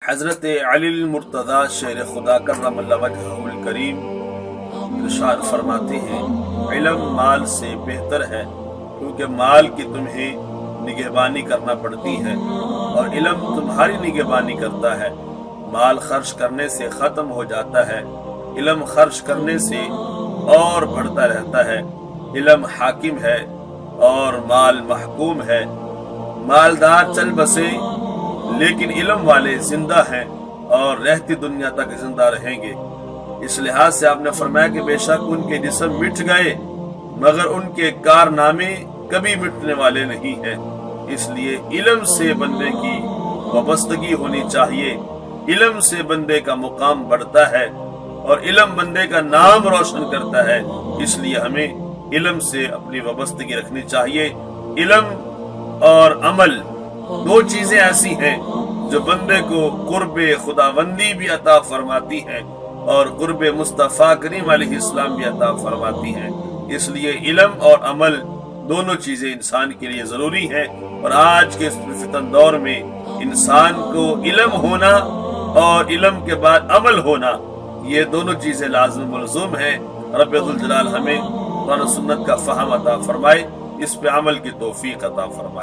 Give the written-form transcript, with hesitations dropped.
حضرت علی المرتضی شیر خدا کرم اللہ وجہہ الکریم ارشاد فرماتے ہیں علم مال سے بہتر ہے، کیونکہ مال کی تمہیں نگہبانی کرنا پڑتی ہے اور علم تمہاری نگہبانی کرتا ہے۔ مال خرچ کرنے سے ختم ہو جاتا ہے، علم خرچ کرنے سے اور بڑھتا رہتا ہے۔ علم حاکم ہے اور مال محکوم ہے۔ مالدار چل بسے لیکن علم والے زندہ ہیں اور رہتی دنیا تک زندہ رہیں گے۔ اس لحاظ سے آپ نے فرمایا کہ بے شک ان کے جسم مٹ گئے مگر ان کے کارنامے کبھی مٹنے والے نہیں ہیں۔ اس لیے علم سے بندے کی وابستگی ہونی چاہیے، علم سے بندے کا مقام بڑھتا ہے اور علم بندے کا نام روشن کرتا ہے۔ اس لیے ہمیں علم سے اپنی وابستگی رکھنی چاہیے۔ علم اور عمل دو چیزیں ایسی ہیں جو بندے کو قرب خداوندی بھی عطا فرماتی ہیں اور قرب مصطفیٰ کریم علیہ السلام بھی عطا فرماتی ہیں۔ اس لیے علم اور عمل دونوں چیزیں انسان کے لیے ضروری ہیں، اور آج کے اس فتن دور میں انسان کو علم ہونا اور علم کے بعد عمل ہونا، یہ دونوں چیزیں لازم ملزوم ہیں۔ رب ذوالجلال ہمیں قرآن و سنت کا فہم عطا فرمائے، اس پہ عمل کی توفیق عطا فرمائے۔